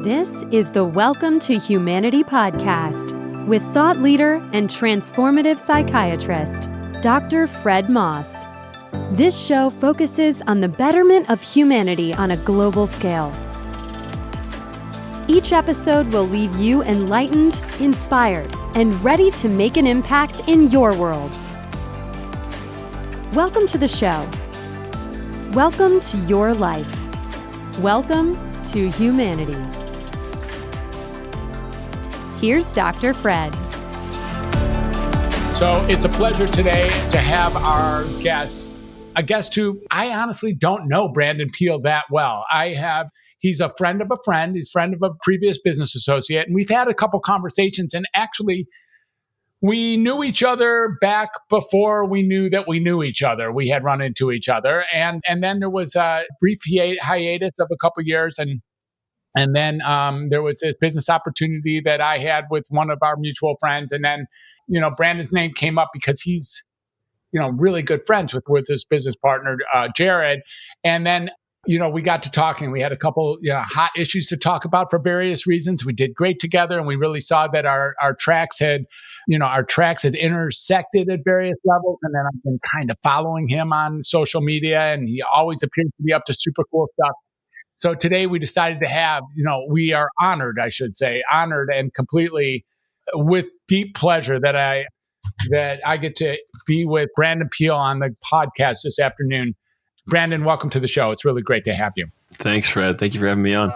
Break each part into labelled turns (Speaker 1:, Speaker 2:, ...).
Speaker 1: This is the Welcome to Humanity podcast with thought leader and transformative psychiatrist, Dr. Fred Moss. This show focuses on the betterment of humanity on a global scale. Each episode will leave you enlightened, inspired, and ready to make an impact in your world. Welcome to the show. Welcome to your life. Welcome to humanity. Here's Dr. Fred.
Speaker 2: So it's a pleasure today to have our guest, a guest who I honestly don't know Brandon Peele that well. He's a friend of a friend. He's a friend of a previous business associate. And we've had a couple conversations, and actually we knew each other back before we knew that we knew each other. We had run into each other. And then there was a brief hiatus of a couple years. And then there was this business opportunity that I had with one of our mutual friends. And then, Brandon's name came up because he's, really good friends with his business partner, Jared. And then, we got to talking. We had a couple, hot issues to talk about for various reasons. We did great together, and we really saw that our tracks had intersected at various levels. And then I've been kind of following him on social media, and he always appears to be up to super cool stuff. So today we decided to have, we are honored and completely with deep pleasure that I get to be with Brandon Peele on the podcast this afternoon. Brandon, welcome to the show. It's really great to have you.
Speaker 3: Thanks, Fred. Thank you for having me on.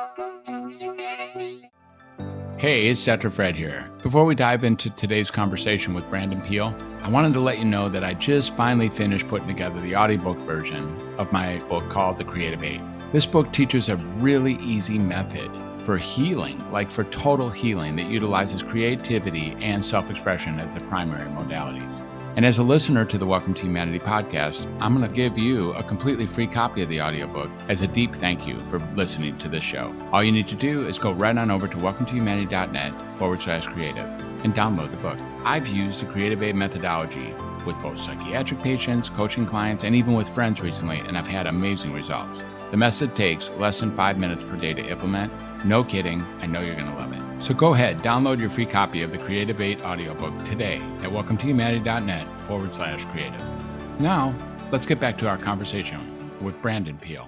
Speaker 2: Hey, it's Dr. Fred here. Before we dive into today's conversation with Brandon Peele, I wanted to let you know that I just finally finished putting together the audiobook version of my book called The Creative 8. This book teaches a really easy method for healing, like for total healing, that utilizes creativity and self-expression as the primary modalities. And as a listener to the Welcome to Humanity podcast, I'm going to give you a completely free copy of the audiobook as a deep thank you for listening to this show. All you need to do is go right on over to welcometohumanity.net/creative and download the book. I've used the Creative 8 methodology with both psychiatric patients, coaching clients, and even with friends recently, and I've had amazing results. The method takes less than 5 minutes per day to implement. No kidding, I know you're going to love it. So go ahead, download your free copy of the Creative 8 audiobook today at welcometohumanity.net/creative. Now, let's get back to our conversation with Brandon Peele.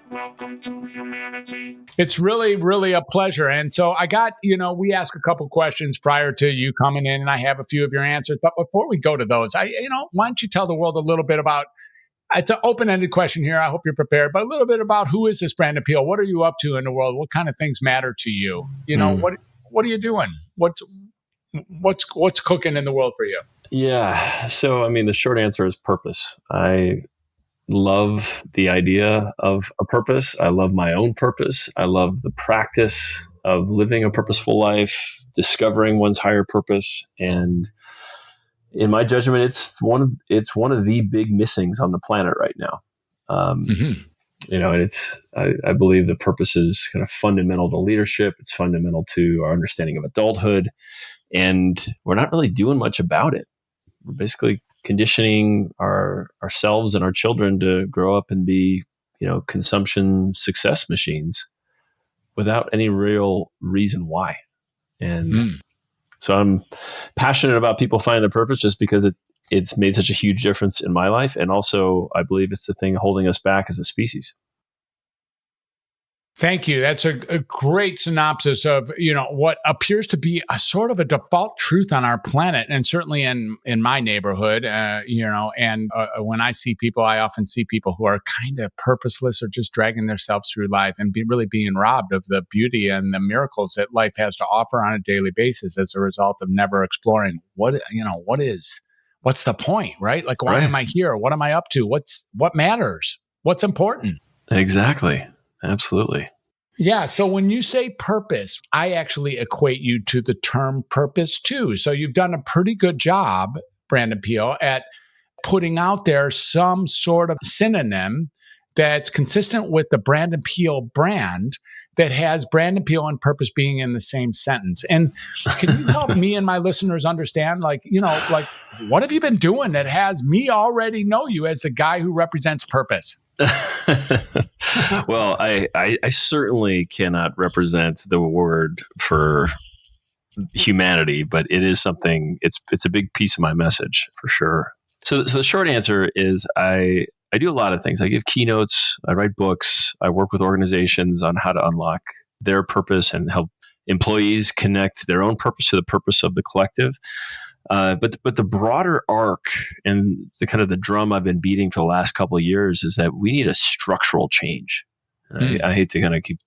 Speaker 2: Welcome to humanity. It's really, really a pleasure. And so I got, we asked a couple questions prior to you coming in, and I have a few of your answers. But before we go to those, why don't you tell the world a little bit about, it's an open-ended question here. I hope you're prepared, but a little bit about who is this Brandon Peele? What are you up to in the world? What kind of things matter to you? What are you doing? What's cooking in the world for you?
Speaker 3: Yeah. So, the short answer is purpose. I love the idea of a purpose. I love my own purpose. I love the practice of living a purposeful life, discovering one's higher purpose. And in my judgment, it's one of the big missings on the planet right now. And I believe the purpose is kind of fundamental to leadership. It's fundamental to our understanding of adulthood, and we're not really doing much about it. We're basically conditioning ourselves and our children to grow up and be, consumption success machines without any real reason why. And so I'm passionate about people finding their purpose just because it's made such a huge difference in my life. And also, I believe it's the thing holding us back as a species.
Speaker 2: Thank you. That's a great synopsis of, what appears to be a sort of a default truth on our planet, and certainly in my neighborhood, when I see people, I often see people who are kind of purposeless or just dragging themselves through life and really being robbed of the beauty and the miracles that life has to offer on a daily basis as a result of never exploring what's the point, right? Like, why am I here? What am I up to? What matters? What's important?
Speaker 3: Exactly. Absolutely.
Speaker 2: Yeah. So when you say purpose, I actually equate you to the term purpose too. So you've done a pretty good job, Brandon Peele, at putting out there some sort of synonym that's consistent with the Brandon Peele brand that has Brandon Peele and purpose being in the same sentence. And can you help me and my listeners understand, like, what have you been doing that has me already know you as the guy who represents purpose?
Speaker 3: Well, I certainly cannot represent the word for humanity, but it is something, it's a big piece of my message for sure. So the short answer is I do a lot of things. I give keynotes, I write books, I work with organizations on how to unlock their purpose and help employees connect their own purpose to the purpose of the collective. But the broader arc and the kind of the drum I've been beating for the last couple of years is that we need a structural change. I hate to kind of keep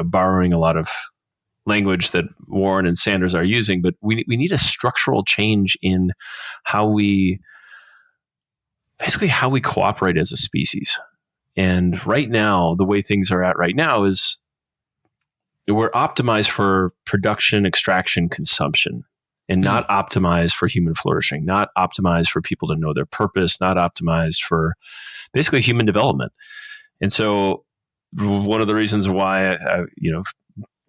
Speaker 3: borrowing a lot of language that Warren and Sanders are using, but we need a structural change in how we cooperate as a species. And right now, the way things are at right now is we're optimized for production, extraction, consumption, and not optimized for human flourishing, not optimized for people to know their purpose, not optimized for basically human development. And so one of the reasons why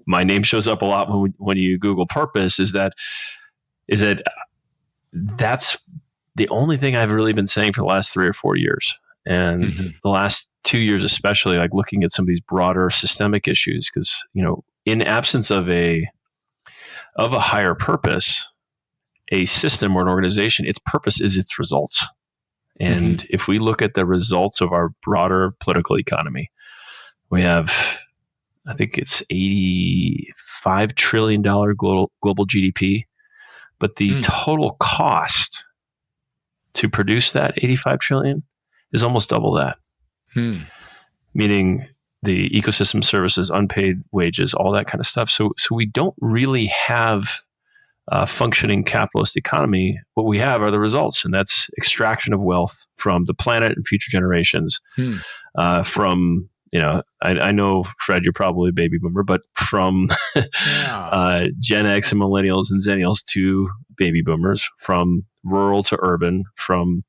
Speaker 3: my name shows up a lot when you Google purpose is that that's the only thing I've really been saying for the last 3 or 4 years. And the last 2 years, especially, like looking at some of these broader systemic issues, because, in absence of a higher purpose, a system or an organization, its purpose is its results. And if we look at the results of our broader political economy, we have, I think it's $85 trillion global GDP, but the total cost to produce that 85 trillion is almost double that. Meaning the ecosystem services, unpaid wages, all that kind of stuff. So we don't really have a functioning capitalist economy. What we have are the results, and that's extraction of wealth from the planet and future generations. From, I know, Fred, you're probably a baby boomer, but from Gen X and millennials and zennials to baby boomers, from rural to urban, from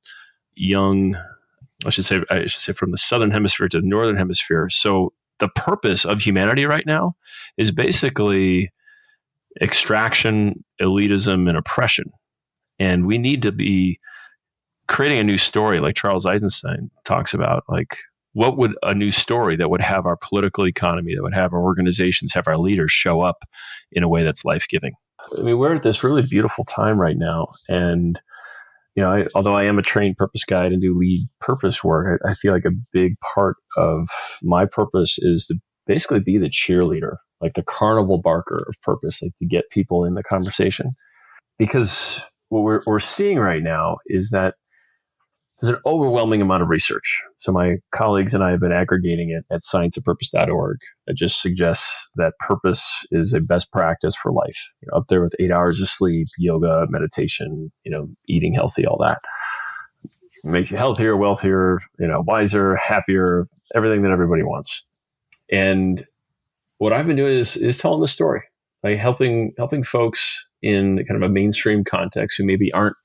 Speaker 3: young, I should say from the southern hemisphere to the northern hemisphere. So the purpose of humanity right now is basically extraction, elitism, and oppression. And we need to be creating a new story, like Charles Eisenstein talks about. Like, what would a new story that would have our political economy, that would have our organizations, have our leaders show up in a way that's life-giving? I mean, we're at this really beautiful time right now. And, although I am a trained purpose guide and do lead purpose work, I feel like a big part of my purpose is to basically be the cheerleader, like the carnival barker of purpose, like to get people in the conversation. Because what we're seeing right now is that there's an overwhelming amount of research. So my colleagues and I have been aggregating it at scienceofpurpose.org that just suggests that purpose is a best practice for life. Up there with 8 hours of sleep, yoga, meditation, eating healthy, all that. It makes you healthier, wealthier, wiser, happier, everything that everybody wants. And what I've been doing is telling the story, like helping folks in kind of a mainstream context who maybe aren't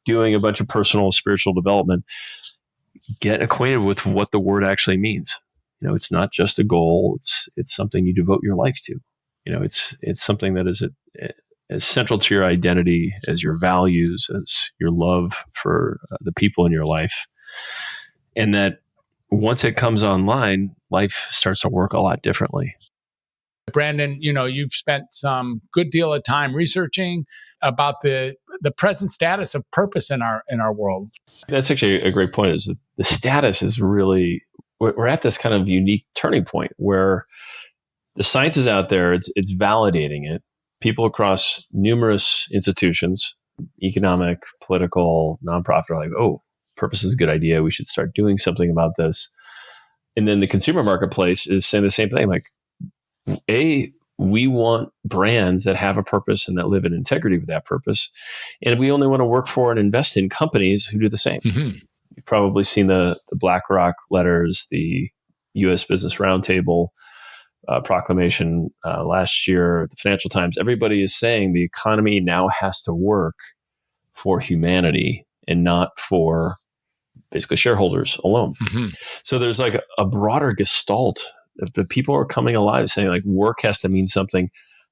Speaker 3: doing a bunch of personal spiritual development, get acquainted with what the word actually means. It's not just a goal. It's something you devote your life to. It's something that is as central to your identity as your values, as your love for the people in your life. And that once it comes online, life starts to work a lot differently.
Speaker 2: Brandon, you've spent some good deal of time researching about the present status of purpose in our world.
Speaker 3: That's actually a great point. Is that the status is really, we're at this kind of unique turning point where the science is out there. It's validating it. People across numerous institutions, economic, political, nonprofit, are like, oh, purpose is a good idea. We should start doing something about this. And then the consumer marketplace is saying the same thing. Like, we want brands that have a purpose and that live in integrity with that purpose. And we only want to work for and invest in companies who do the same. You've probably seen the BlackRock letters, the U.S. Business Roundtable proclamation last year, the Financial Times. Everybody is saying the economy now has to work for humanity and not for basically shareholders alone. So there's like a broader gestalt The people are coming alive, saying like work has to mean something.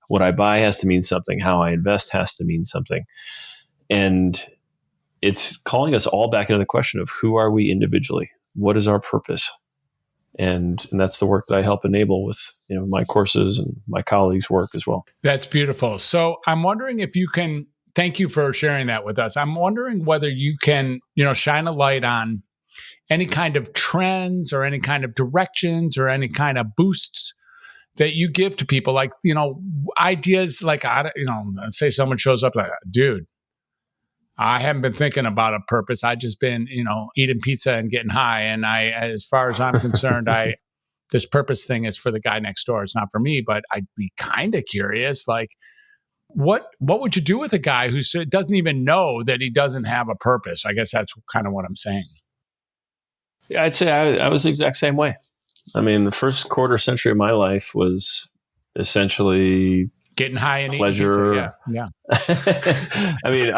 Speaker 3: What I buy has to mean something. How I invest has to mean something. And it's calling us all back into the question of who are we individually? What is our purpose? And that's the work that I help enable with my courses and my colleagues' work as well.
Speaker 2: That's beautiful. So I'm wondering if you can, thank you for sharing that with us. I'm wondering whether you can, shine a light on any kind of trends or any kind of directions or any kind of boosts that you give to people, like, ideas like, say someone shows up like, dude, I haven't been thinking about a purpose. I just been, eating pizza and getting high. And as far as I'm concerned, this purpose thing is for the guy next door. It's not for me, but I'd be kind of curious, like, what would you do with a guy who doesn't even know that he doesn't have a purpose? I guess that's kind of what I'm saying.
Speaker 3: Yeah, I'd say I was the exact same way. I mean, the first quarter century of my life was essentially
Speaker 2: getting high and
Speaker 3: pleasure.
Speaker 2: Eating pizza. Yeah.
Speaker 3: I mean,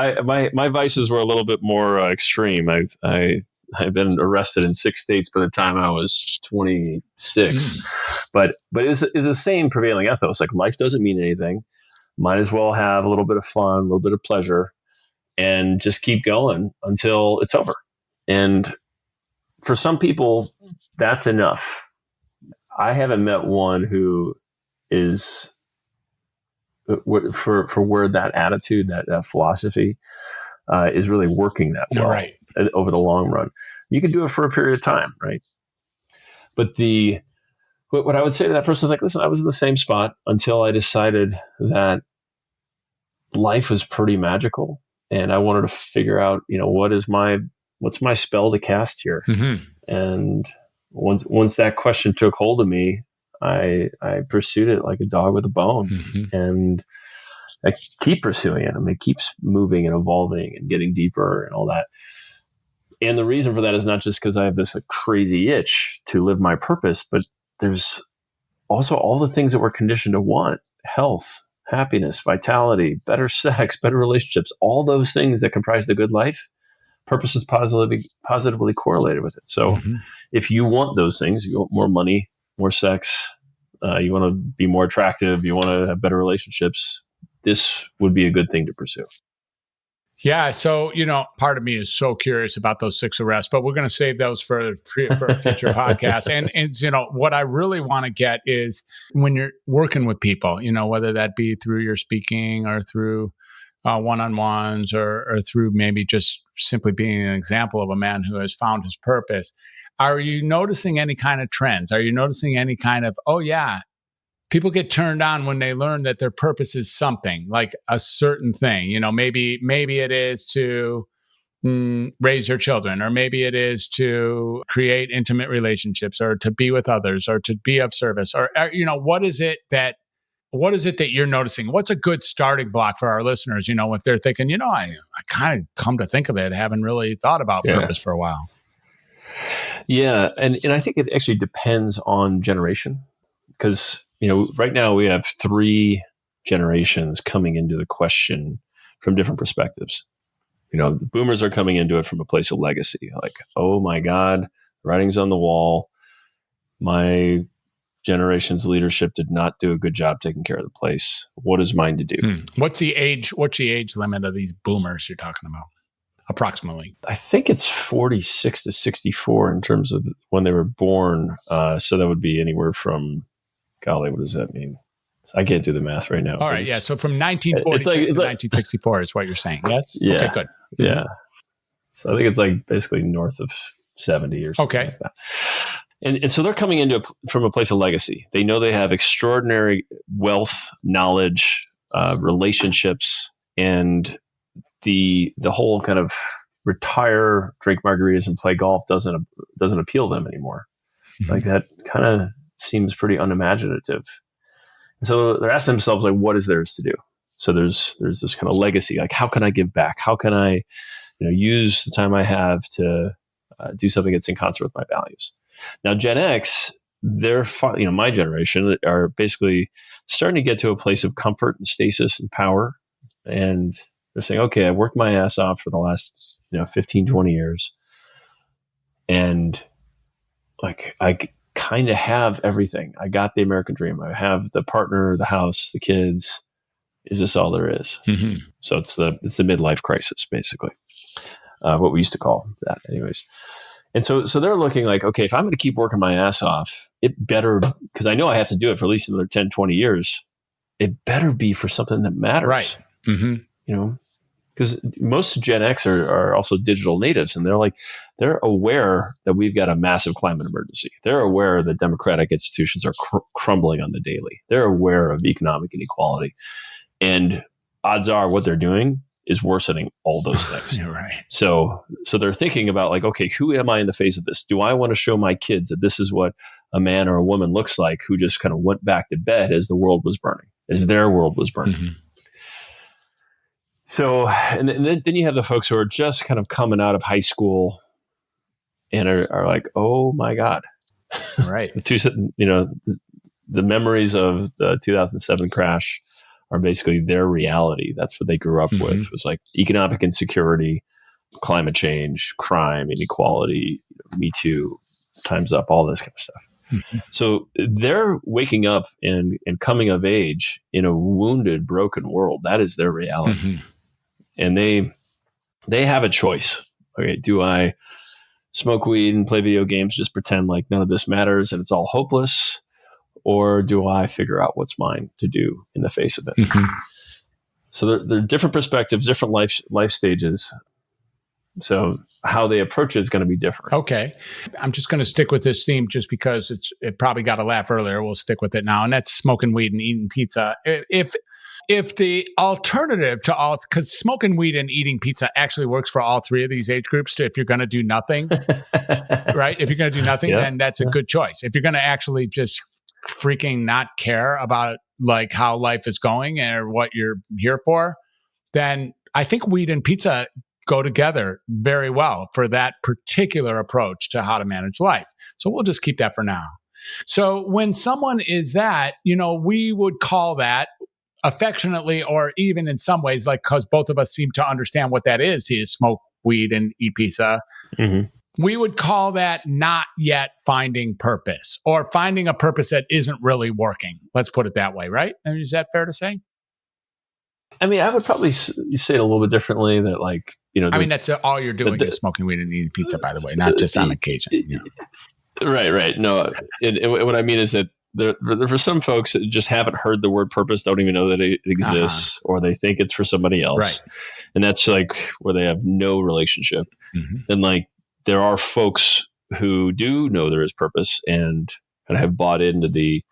Speaker 3: my vices were a little bit more extreme. I've been arrested in 6 states by the time I was 26. But it's the same prevailing ethos. Like, life doesn't mean anything. Might as well have a little bit of fun, a little bit of pleasure, and just keep going until it's over. And for some people, that's enough. I haven't met one who is for where that attitude, that philosophy is really working that well,
Speaker 2: right,
Speaker 3: over the long run. You can do it for a period of time, right? But what I would say to that person is like, listen, I was in the same spot until I decided that life was pretty magical, and I wanted to figure out, what's my spell to cast here.
Speaker 2: Mm-hmm.
Speaker 3: And once that question took hold of me, I pursued it like a dog with a bone.
Speaker 2: Mm-hmm.
Speaker 3: And I keep pursuing it. I mean, it keeps moving and evolving and getting deeper and all that. And the reason for that is not just because I have this crazy itch to live my purpose, but there's also all the things that we're conditioned to want: health, happiness, vitality, better sex, better relationships, all those things that comprise the good life. Purpose is positively correlated with it. So if you want those things, you want more money, more sex, you want to be more attractive, you want to have better relationships, this would be a good thing to pursue.
Speaker 2: Yeah. So, part of me is so curious about those 6 arrests, but we're going to save those for a future podcast. And what I really want to get is when you're working with people, whether that be through your speaking or through one-on-ones or through maybe just simply being an example of a man who has found his purpose. Are you noticing any kind of trends? Are you noticing any kind of, people get turned on when they learn that their purpose is something like a certain thing? Maybe it is to raise your children, or maybe it is to create intimate relationships, or to be with others, or to be of service, or what is it that you're noticing? What's a good starting block for our listeners? If they're thinking, I kind of come to think of it, haven't really thought about purpose for a while.
Speaker 3: Yeah. And I think it actually depends on generation, because, right now we have 3 generations coming into the question from different perspectives. The boomers are coming into it from a place of legacy. Like, oh my God, writing's on the wall. My generation's leadership did not do a good job taking care of the place. What is mine to do?
Speaker 2: What's the age limit of these boomers you're talking about? Approximately.
Speaker 3: I think it's 46 to 64 in terms of when they were born. So that would be anywhere from, golly, what does that mean? I can't do the math right now.
Speaker 2: All right. Yeah. So from 1946 to 1964 is what you're saying. Yes.
Speaker 3: Yeah.
Speaker 2: Okay, good.
Speaker 3: Yeah. So I think it's like basically north of 70 or something like that. And so they're coming from a place of legacy. They know they have extraordinary wealth, knowledge, relationships, and the whole kind of retire, drink margaritas, and play golf doesn't appeal to them anymore. Mm-hmm. Like, that kind of seems pretty unimaginative. So they're asking themselves, like, what is theirs to do? So there's this kind of legacy. Like, how can I give back? How can I, use the time I have to do something that's in concert with my values? Now, Gen X, my generation, are basically starting to get to a place of comfort and stasis and power. And they're saying, okay, I worked my ass off for the last, 15, 20 years. And like, I kind of have everything. I got the American dream. I have the partner, the house, the kids. Is this all there is?
Speaker 2: Mm-hmm.
Speaker 3: So it's the midlife crisis, basically, what we used to call that anyways. And so they're looking like, okay, if I'm going to keep working my ass off, it better, because I know I have to do it for at least another 10, 20 years. It better be for something that matters.
Speaker 2: Right. Mm-hmm.
Speaker 3: You know, because most Gen X are also digital natives, and they're aware that we've got a massive climate emergency. They're aware that democratic institutions are crumbling on the daily. They're aware of economic inequality, and odds are what they're doing is worsening all those things.
Speaker 2: You're right.
Speaker 3: So they're thinking about like, okay, who am I in the face of this? Do I want to show my kids that this is what a man or a woman looks like who just kind of went back to bed as the world was burning, as their world was burning? Mm-hmm. So, and then you have the folks who are just kind of coming out of high school and are like, oh my God.
Speaker 2: Right.
Speaker 3: The memories of the 2007 crash are basically their reality. That's what they grew up with. It was like economic insecurity, climate change, crime, inequality, Me Too, Time's Up, all this kind of stuff. Mm-hmm. So they're waking up and coming of age in a wounded, broken world. That is their reality. Mm-hmm. And they have a choice. Okay, do I smoke weed and play video games, just pretend like none of this matters and it's all hopeless? Or do I figure out what's mine to do in the face of it? Mm-hmm. So there are different perspectives, different life stages. So how they approach it is going to be different.
Speaker 2: Okay. I'm just going to stick with this theme just because it probably got a laugh earlier. We'll stick with it now. And that's smoking weed and eating pizza. If the alternative to all, because smoking weed and eating pizza actually works for all three of these age groups. If you're going to do nothing, right? If you're going to do nothing, then that's a good choice. If you're going to actually just freaking not care about like how life is going or what you're here for, then I think weed and pizza go together very well for that particular approach to how to manage life. So we'll just keep that for now. So when someone is that, we would call that affectionately, or even in some ways, like, because both of us seem to understand what that is smoke weed and eat pizza. Mm-hmm. We would call that not yet finding purpose, or finding a purpose that isn't really working. Let's put it that way, right? I mean, is that fair to say?
Speaker 3: I mean, I would probably say it a little bit differently. That, like,
Speaker 2: that's all you're doing is smoking weed and eating pizza, by the way, not just on occasion.
Speaker 3: Right. No, what I mean is that there, for some folks that just haven't heard the word purpose, don't even know that it exists, or they think it's for somebody else. Right. And that's like where they have no relationship. Mm-hmm. And like, there are folks who do know there is purpose and kind of have bought into the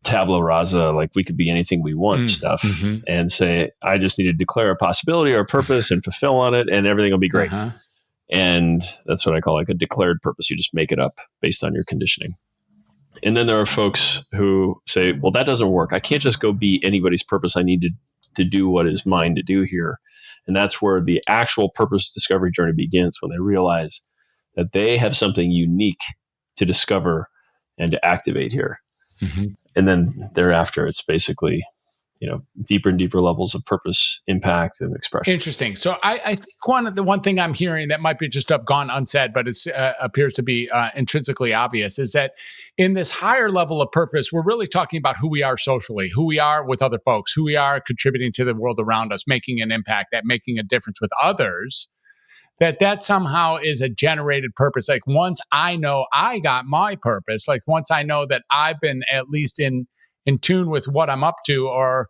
Speaker 3: tabula rasa, like we could be anything we want stuff, and say, I just need to declare a possibility or a purpose and fulfill on it, and everything will be great. Uh-huh. And that's what I call like a declared purpose. You just make it up based on your conditioning. And then there are folks who say, well, that doesn't work. I can't just go be anybody's purpose. I need to do what is mine to do here. And that's where the actual purpose discovery journey begins, when they realize that they have something unique to discover and to activate here. Mm-hmm. And then thereafter, it's basically, deeper and deeper levels of purpose, impact, and expression.
Speaker 2: Interesting. So I think one thing I'm hearing that might be just have gone unsaid, but it appears to be intrinsically obvious, is that in this higher level of purpose, we're really talking about who we are socially, who we are with other folks, who we are contributing to the world around us, making an impact, making a difference with others. That somehow is a generated purpose. Like, once I know I got my purpose, like once I know that I've been at least in tune with what I'm up to, or,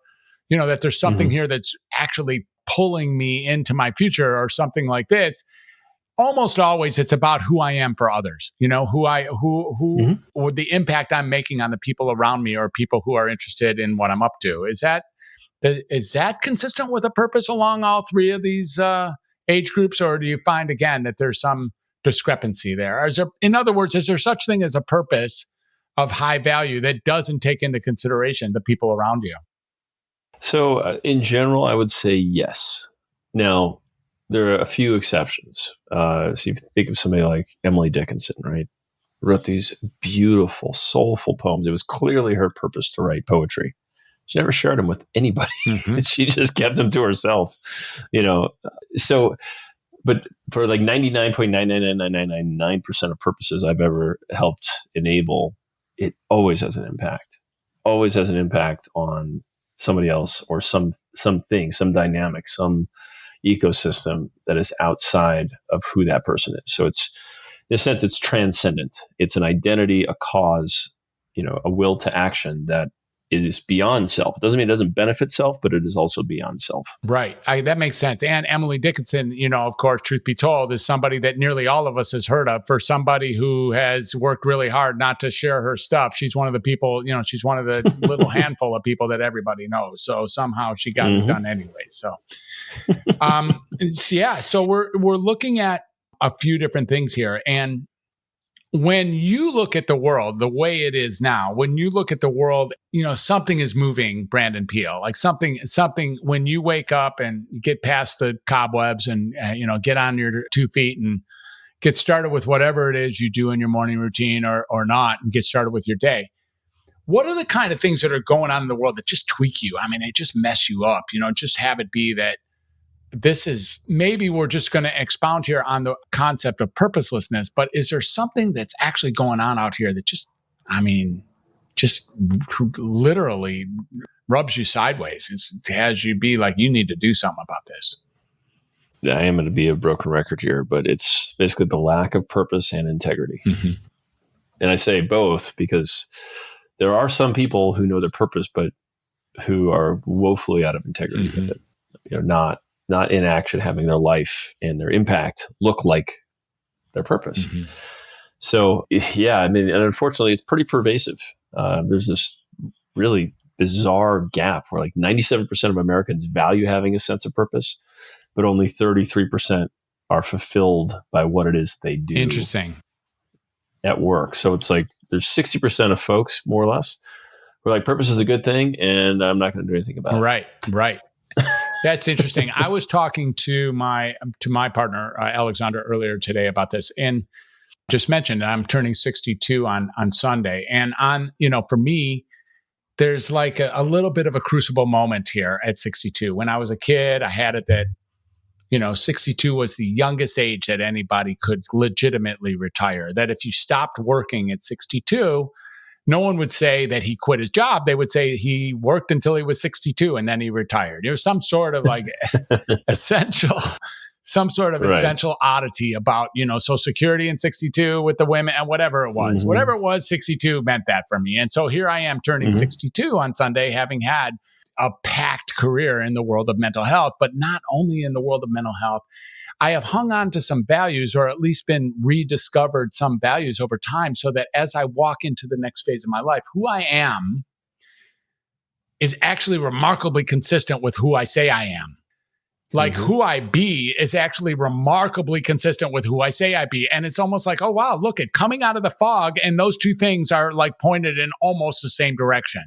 Speaker 2: that there's something here that's actually pulling me into my future or something like this, almost always it's about who I am for others, who the impact I'm making on the people around me, or people who are interested in what I'm up to. Is that consistent with a purpose along all three of these age groups, or do you find again that there's some discrepancy there? In other words, is there such thing as a purpose of high value that doesn't take into consideration the people around you?
Speaker 3: So in general, I would say yes. Now, there are a few exceptions. So if you think of somebody like Emily Dickinson, right? Wrote these beautiful, soulful poems. It was clearly her purpose to write poetry. She never shared them with anybody. Mm-hmm. She just kept them to herself, So, but for like 99.99999% of purposes I've ever helped enable, it always has an impact. Always has an impact on somebody else or something, some dynamic, some ecosystem that is outside of who that person is. So it's, in a sense, it's transcendent. It's an identity, a cause, a will to action that is beyond self. It doesn't mean it doesn't benefit self, but it is also beyond self.
Speaker 2: Right. That makes sense. And Emily Dickinson, of course, truth be told, is somebody that nearly all of us has heard of. For somebody who has worked really hard not to share her stuff, she's one of the people, she's one of the little handful of people that everybody knows. So somehow she got it done anyway. So, so we're looking at a few different things here. And when you look at the world the way it is now, when you look at the world, something is moving, Brandon Peele, like something, when you wake up and get past the cobwebs and, get on your 2 feet and get started with whatever it is you do in your morning routine or not, and get started with your day. What are the kind of things that are going on in the world that just tweak you? I mean, they just mess you up, just have it be that this is, maybe we're just going to expound here on the concept of purposelessness, but is there something that's actually going on out here that just literally rubs you sideways? It has you be like, you need to do something about this.
Speaker 3: I am going to be a broken record here, but it's basically the lack of purpose and integrity. Mm-hmm. And I say both because there are some people who know their purpose, but who are woefully out of integrity with it. Not in action, having their life and their impact look like their purpose. Mm-hmm. So, and unfortunately, it's pretty pervasive. There's this really bizarre gap where like 97% of Americans value having a sense of purpose, but only 33% are fulfilled by what it is they do.
Speaker 2: Interesting.
Speaker 3: At work. So it's like there's 60% of folks, more or less, who are like, purpose is a good thing, and I'm not going to do anything about it.
Speaker 2: Right. That's interesting. I was talking to my partner, Alexander, earlier today about this, and just mentioned I'm turning 62 on Sunday. And for me, there's like a little bit of a crucible moment here at 62. When I was a kid, I had it that, 62 was the youngest age that anybody could legitimately retire. That if you stopped working at 62, no one would say that he quit his job. They would say he worked until he was 62 and then he retired. There was some sort of like essential oddity about, Social Security in 62 with the women and whatever it was. Mm-hmm. Whatever it was, 62 meant that for me. And so here I am turning 62 on Sunday, having had a packed career in the world of mental health, but not only in the world of mental health. I have hung on to some values, or at least been rediscovered some values over time, so that as I walk into the next phase of my life, who I am is actually remarkably consistent with who I say I am. Like who I be is actually remarkably consistent with who I say I be. And it's almost like, oh, wow, look at coming out of the fog. And those two things are like pointed in almost the same direction.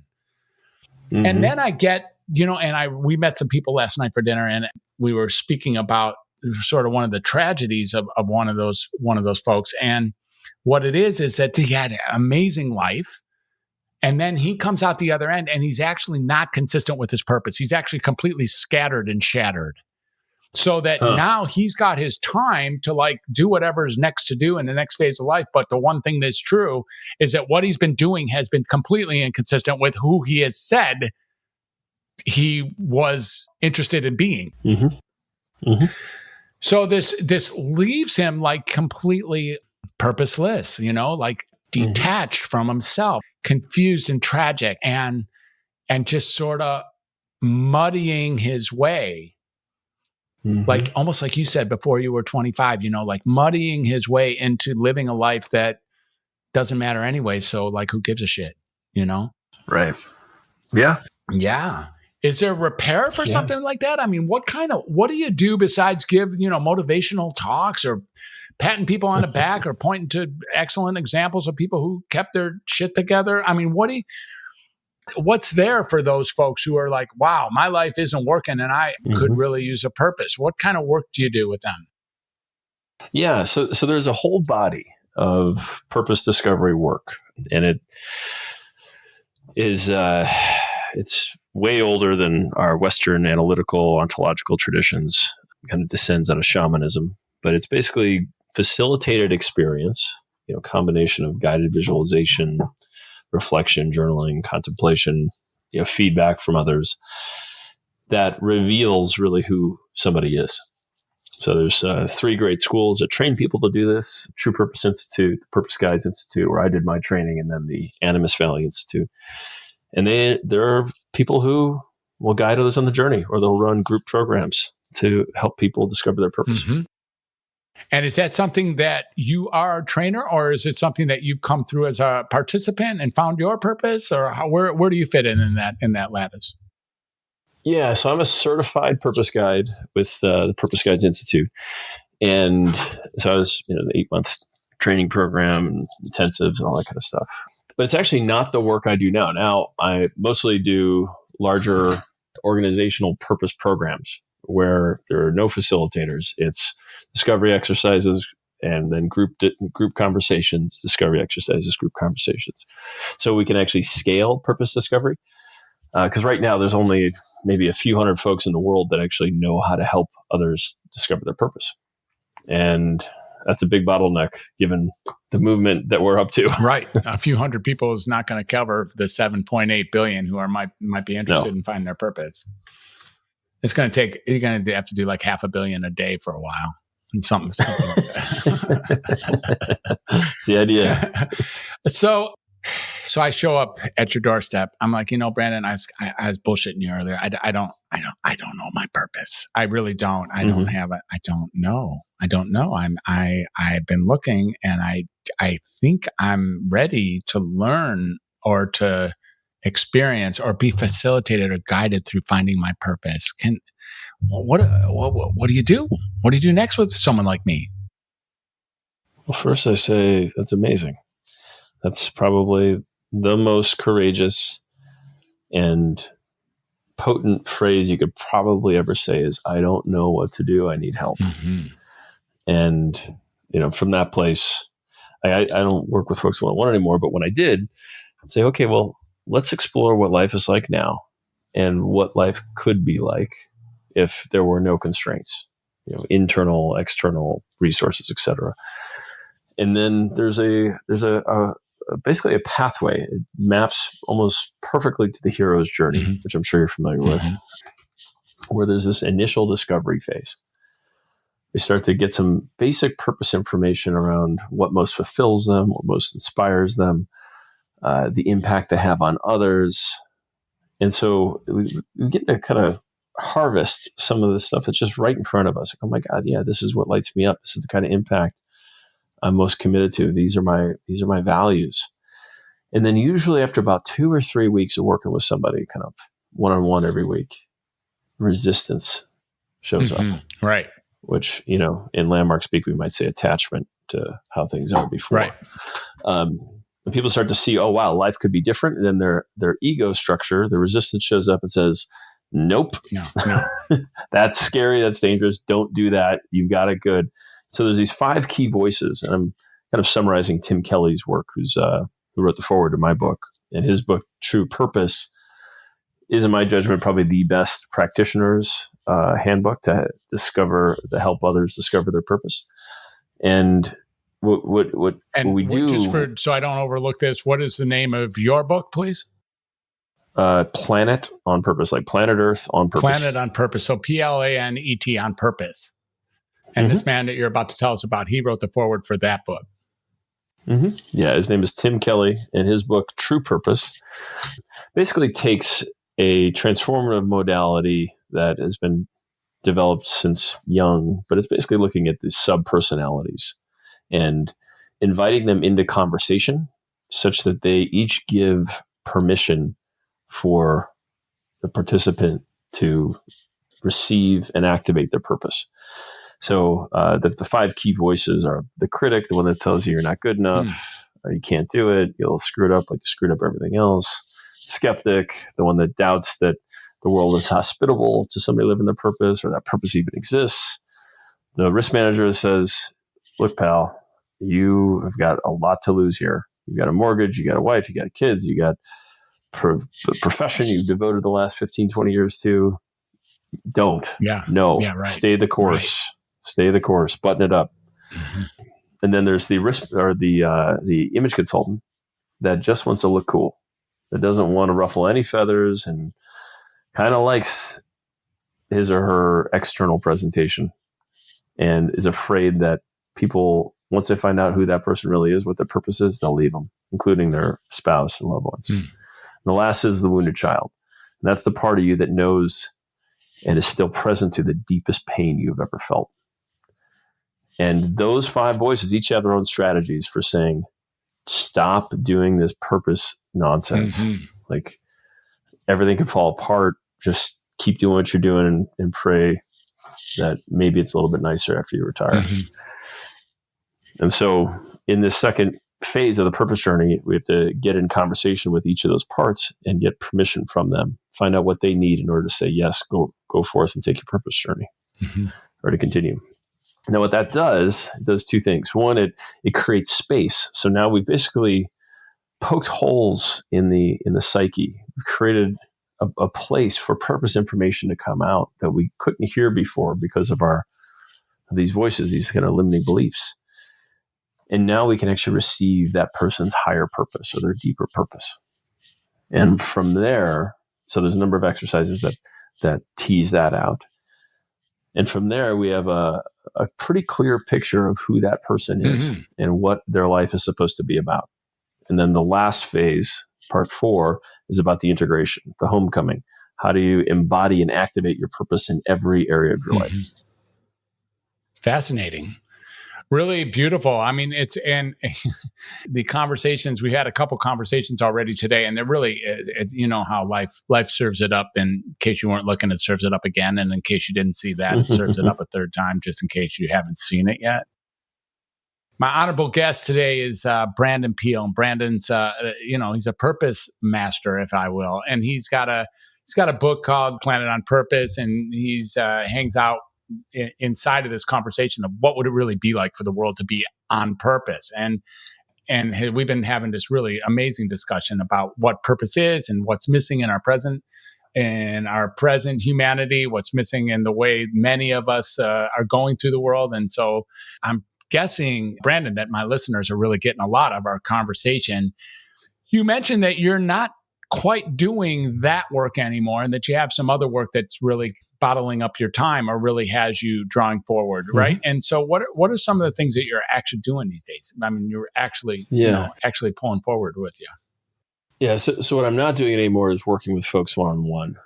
Speaker 2: Mm-hmm. And then I get, we met some people last night for dinner, and we were speaking about sort of one of the tragedies of one of those folks. And what it is that he had an amazing life. And then he comes out the other end and he's actually not consistent with his purpose. He's actually completely scattered and shattered. So that now he's got his time to like do whatever is next to do in the next phase of life. But the one thing that's true is that what he's been doing has been completely inconsistent with who he has said he was interested in being. Mm-hmm. Mm-hmm. So this leaves him like completely purposeless, like detached from himself, confused and tragic, and just sort of muddying his way. Mm-hmm. Like almost like you said before you were 25, like muddying his way into living a life that doesn't matter anyway. So like, who gives a shit,
Speaker 3: Right. Yeah.
Speaker 2: Yeah. Is there repair for something like that? I mean, what do you do besides give, motivational talks or patting people on the back or pointing to excellent examples of people who kept their shit together? I mean, what's there for those folks who are like, wow, my life isn't working and I could really use a purpose? What kind of work do you do with them?
Speaker 3: Yeah. So there's a whole body of purpose discovery work, and it is, it's way older than our Western analytical ontological traditions. It kind of descends out of shamanism, but it's basically facilitated experience, combination of guided visualization, reflection, journaling, contemplation, feedback from others that reveals really who somebody is. So there's 3 great schools that train people to do this: True Purpose Institute, the Purpose Guides Institute, where I did my training, and then the Animas Valley Institute. And there are people who will guide others on the journey, or they'll run group programs to help people discover their purpose.
Speaker 2: Mm-hmm. And is that something that you are a trainer, or is it something that you've come through as a participant and found your purpose, or where do you fit in that lattice?
Speaker 3: Yeah, so I'm a certified purpose guide with the Purpose Guides Institute. And so I was, the 8-month training program and intensives and all that kind of stuff. But it's actually not the work I do now. Now I mostly do larger organizational purpose programs where there are no facilitators. It's discovery exercises and then group conversations, discovery exercises, group conversations. So we can actually scale purpose discovery. Because right now there's only maybe a few hundred folks in the world that actually know how to help others discover their purpose. And that's a big bottleneck given the movement that we're up to.
Speaker 2: Right. A few hundred people is not going to cover the 7.8 billion who might be interested in finding their purpose. It's going to take, you're going to have to do like 500 million a day for a while. And something like that.
Speaker 3: It's the idea.
Speaker 2: So I show up at your doorstep. I'm like, Brandon, I was bullshitting you earlier. I don't know my purpose. I really don't. I don't have it. I don't know. I've been looking, and I think I'm ready to learn or to experience or be facilitated or guided through finding my purpose. What do you do? What do you do next with someone like me?
Speaker 3: Well, first I say that's amazing. That's probably the most courageous and potent phrase you could probably ever say is, I don't know what to do. I need help. Mm-hmm. And, from that place, I don't work with folks one-on-one anymore, but when I did, I'd say, okay, well, let's explore what life is like now and what life could be like if there were no constraints, internal, external resources, et cetera. And then there's basically a pathway. It maps almost perfectly to the hero's journey, which I'm sure you're familiar with, where there's this initial discovery phase. We start to get some basic purpose information around what most fulfills them, what most inspires them, the impact they have on others. And so we get to kind of harvest some of the stuff that's just right in front of us. Like, oh my God, yeah, this is what lights me up. This is the kind of impact I'm most committed to. These are my values. And then usually after about 2 or 3 weeks of working with somebody, kind of one-on-one every week, resistance shows up.
Speaker 2: Right.
Speaker 3: Which, in landmark speak, we might say attachment to how things are before.
Speaker 2: Right.
Speaker 3: When people start to see, oh, wow, life could be different. And then their ego structure, the resistance shows up and says, nope. No. That's scary. That's dangerous. Don't do that. You've got it good. So there's these 5 key voices, and I'm kind of summarizing Tim Kelly's work, who wrote the foreword to my book. And his book, True Purpose, is, in my judgment, probably the best practitioner's handbook to help others discover their purpose. And what we do,
Speaker 2: just so I don't overlook this, what is the name of your book, please?
Speaker 3: Planet on Purpose, like planet Earth on purpose.
Speaker 2: Planet on Purpose. So PLANET on purpose. And this man that you're about to tell us about, he wrote the foreword for that book.
Speaker 3: Mm-hmm. Yeah, his name is Tim Kelly, and his book, True Purpose, basically takes a transformative modality that has been developed since young, but it's basically looking at the sub-personalities and inviting them into conversation such that they each give permission for the participant to receive and activate their purpose. So the 5 key voices are the critic, the one that tells you you're not good enough, or you can't do it, you'll screw it up like you screwed up everything else. Skeptic, the one that doubts that the world is hospitable to somebody living their purpose or that purpose even exists. The risk manager says, look, pal, you have got a lot to lose here. You've got a mortgage, you got a wife, you got kids, you got a profession you've devoted the last 15, 20 years to. Don't. Right. Stay the course. Right. Stay the course. Button it up. Mm-hmm. And then there's the risk or the image consultant that just wants to look cool, that doesn't want to ruffle any feathers and kind of likes his or her external presentation and is afraid that people, once they find out who that person really is, what their purpose is, they'll leave them, including their spouse and loved ones. And the last is the wounded child. And that's the part of you that knows and is still present to the deepest pain you've ever felt. And those 5 voices each have their own strategies for saying, stop doing this purpose nonsense. Like, everything can fall apart. Just keep doing what you're doing and pray that maybe it's a little bit nicer after you retire. And so in this second phase of the purpose journey, we have to get in conversation with each of those parts and get permission from them, find out what they need in order to say, yes, go forth and take your purpose journey or to continue. Now, what that does, it does 2 things. One, it creates space. So now we've basically poked holes in the psyche. We've created a place for purpose information to come out that we couldn't hear before because of these voices, these kind of limiting beliefs. And now we can actually receive that person's higher purpose or their deeper purpose. And from there, so there's a number of exercises that tease that out. And from there, we have a pretty clear picture of who that person is and what their life is supposed to be about. And then the last phase, part 4, is about the integration, the homecoming. How do you embody and activate your purpose in every area of your life?
Speaker 2: Fascinating. Really beautiful. I mean, and the conversations, we had a couple conversations already today, and they're really, you know how life serves it up. In case you weren't looking, it serves it up again. And in case you didn't see that, it serves it up a third time, just in case you haven't seen it yet. My honorable guest today is Brandon Peele. And Brandon's, he's a purpose master, if I will. And he's got a book called Planet on Purpose, and he's hangs out inside of this conversation of what would it really be like for the world to be on purpose. And we've been having this really amazing discussion about what purpose is and what's missing in our present humanity, what's missing in the way many of us are going through the world. And so I'm guessing, Brandon, that my listeners are really getting a lot of our conversation. You mentioned that you're not quite doing that work anymore, and that you have some other work that's really bottling up your time or really has you drawing forward, right? And so what are some of the things that you're actually doing these days? I mean, you're actually, actually pulling forward with you.
Speaker 3: Yeah. So what I'm not doing anymore is working with folks one-on-one.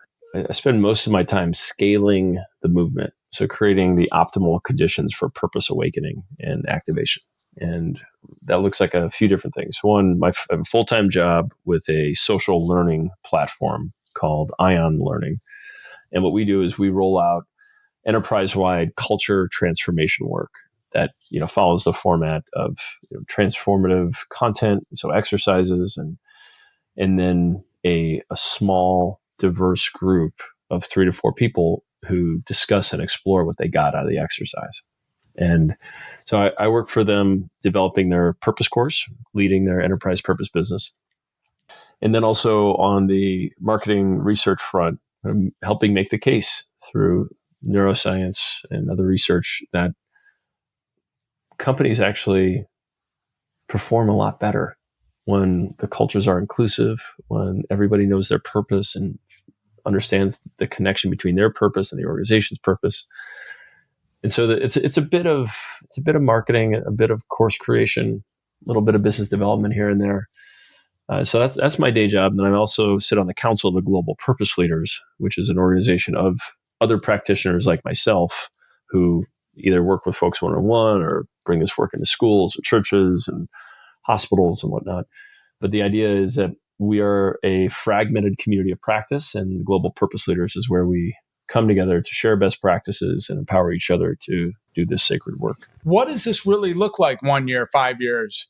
Speaker 3: I spend most of my time scaling the movement. So creating the optimal conditions for purpose awakening and activation. And that looks like a few different things. One, I have a full-time job with a social learning platform called Ion Learning. And what we do is we roll out enterprise-wide culture transformation work that follows the format of transformative content, so exercises, and then a small, diverse group of 3 to 4 people who discuss and explore what they got out of the exercise. And so I work for them developing their purpose course, leading their enterprise purpose business. And then also on the marketing research front, I'm helping make the case through neuroscience and other research that companies actually perform a lot better when the cultures are inclusive, when everybody knows their purpose and understands the connection between their purpose and the organization's purpose. And so it's a bit of marketing, a bit of course creation, a little bit of business development here and there. So that's my day job. And then I also sit on the Council of the Global Purpose Leaders, which is an organization of other practitioners like myself who either work with folks one-on-one or bring this work into schools and churches and hospitals and whatnot. But the idea is that we are a fragmented community of practice, and the Global Purpose Leaders is where we come together to share best practices and empower each other to do this sacred work.
Speaker 2: What does this really look like 1 year, 5 years,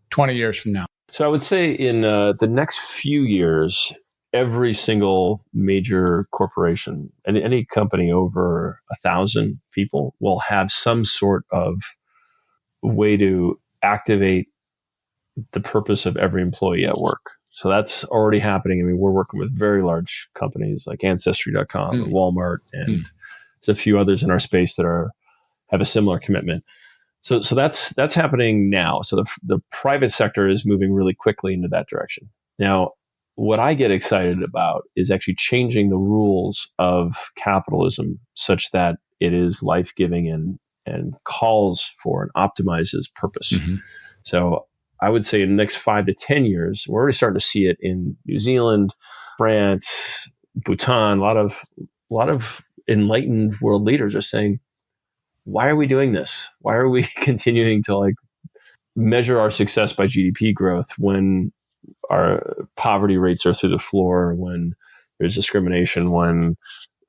Speaker 2: 20 years from now?
Speaker 3: So I would say in the next few years, every single major corporation and any company over 1,000 people will have some sort of way to activate the purpose of every employee at work. So that's already happening. I mean, we're working with very large companies like Ancestry.com and Walmart, and there's a few others in our space that have a similar commitment. So that's happening now. So the private sector is moving really quickly into that direction. Now, what I get excited about is actually changing the rules of capitalism such that it is life-giving and calls for and optimizes purpose.
Speaker 2: Mm-hmm.
Speaker 3: So I would say in the next 5 to 10 years, we're already starting to see it in New Zealand, France, Bhutan. A lot of enlightened world leaders are saying, why are we doing this? Why are we continuing to like measure our success by GDP growth when our poverty rates are through the floor, when there's discrimination, when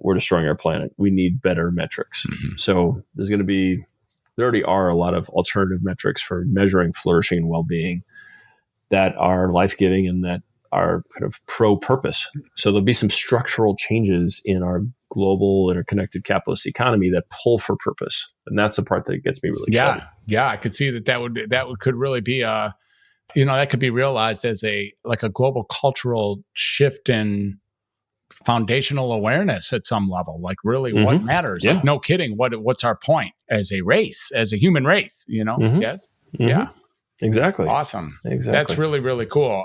Speaker 3: we're destroying our planet? We need better metrics.
Speaker 2: Mm-hmm.
Speaker 3: So there already are a lot of alternative metrics for measuring flourishing and well-being that are life-giving and that are kind of pro-purpose. So there'll be some structural changes in our global interconnected capitalist economy that pull for purpose. And that's the part that gets me really excited.
Speaker 2: Yeah. I could see could really be that could be realized as a global cultural shift in foundational awareness at some level, like really what matters.
Speaker 3: Yeah.
Speaker 2: Like, no kidding. What's our point as a race, as a human race, Yes.
Speaker 3: Mm-hmm.
Speaker 2: Yeah.
Speaker 3: Exactly.
Speaker 2: Awesome.
Speaker 3: Exactly.
Speaker 2: That's really, really cool.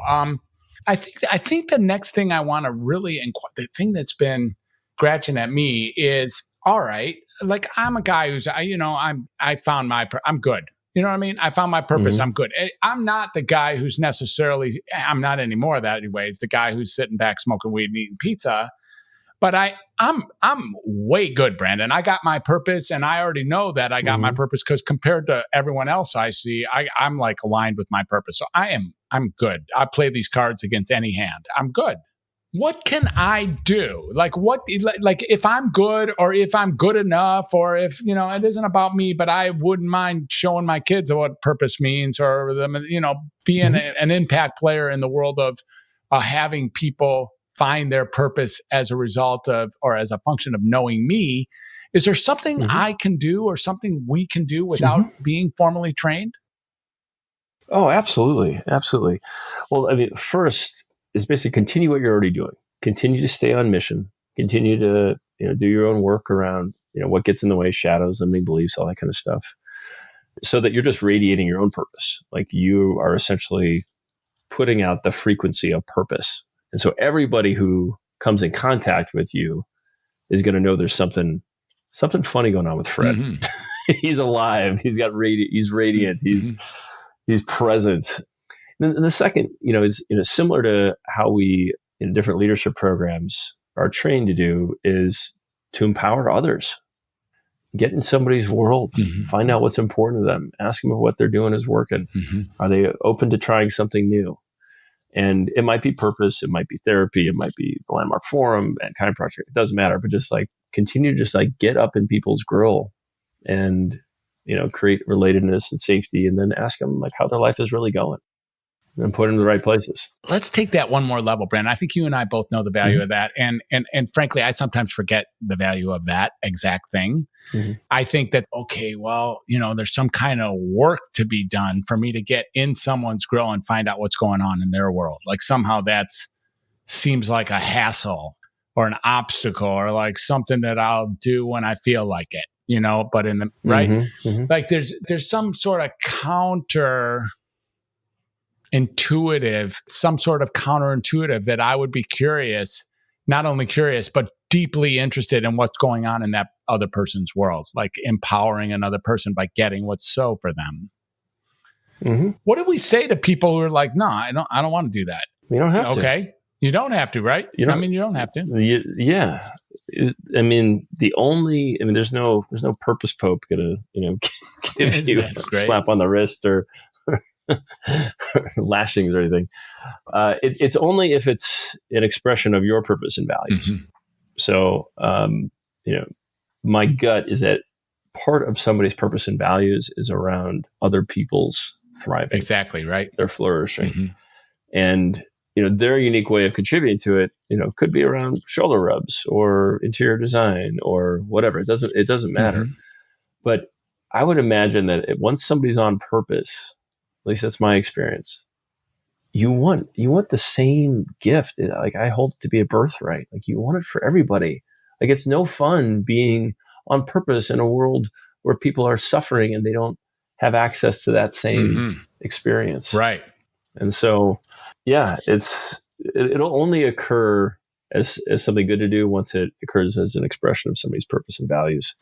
Speaker 2: I think the next thing I want to really the thing that's been scratching at me is, all right, like I'm a guy who's, I found I'm good. You know what I mean? I found my purpose.
Speaker 3: Mm-hmm.
Speaker 2: I'm good. I'm not the guy who's necessarily, I'm not anymore that anyways, the guy who's sitting back smoking weed and eating pizza. But I'm way good, Brandon. I got my purpose, and I already know that I got my purpose because compared to everyone else I see, I'm like aligned with my purpose. So I'm good. I play these cards against any hand. I'm good. What can I do? Like if I'm good, or if I'm good enough, or if, it isn't about me, but I wouldn't mind showing my kids what purpose means, or them, being an impact player in the world of having people find their purpose as a result of, or as a function of knowing me. Is there something I can do, or something we can do without being formally trained?
Speaker 3: Oh, absolutely. Absolutely. Well, I mean, first is basically continue what you're already doing. Continue to stay on mission. Continue to, do your own work around, what gets in the way, shadows, limiting beliefs, all that kind of stuff, so that you're just radiating your own purpose. Like you are essentially putting out the frequency of purpose. And so everybody who comes in contact with you is going to know there's something funny going on with Fred. Mm-hmm. He's alive. He's got he's radiant. He's present. And the second, is similar to how we in different leadership programs are trained to do, is to empower others. Get in somebody's world, find out what's important to them, ask them if what they're doing is working. Are they open to trying something new? And it might be purpose, it might be therapy, it might be the Landmark Forum and Kind Project. It doesn't matter, but just like continue to just like get up in people's grill and, create relatedness and safety, and then ask them like how their life is really going and put them in the right places.
Speaker 2: Let's take that one more level, Brandon. I think you and I both know the value of that. And frankly, I sometimes forget the value of that exact thing. I think that, okay, well, there's some kind of work to be done for me to get in someone's grill and find out what's going on in their world. Like somehow seems like a hassle or an obstacle, or like something that I'll do when I feel like it, but in the right, like there's some sort of some sort of counterintuitive that I would be not only curious, but deeply interested in what's going on in that other person's world, like empowering another person by getting what's so for them. What do we say to people who are like, no, I don't want to do that?
Speaker 3: You don't have to.
Speaker 2: Okay. You don't have to, right? You don't have to.
Speaker 3: Yeah. There's no purpose pope gonna, give you a slap on the wrist or lashings or anything. It's only if it's an expression of your purpose and values. So, my gut is that part of somebody's purpose and values is around other people's thriving.
Speaker 2: Exactly, right.
Speaker 3: They're flourishing. And, their unique way of contributing to it, could be around shoulder rubs or interior design or whatever. It doesn't matter. But I would imagine that once somebody's on purpose, at least that's my experience, you want the same gift. Like I hold it to be a birthright. Like you want it for everybody. Like it's no fun being on purpose in a world where people are suffering and they don't have access to that same experience.
Speaker 2: Right.
Speaker 3: And so, yeah, it'll only occur as something good to do once it occurs as an expression of somebody's purpose and values.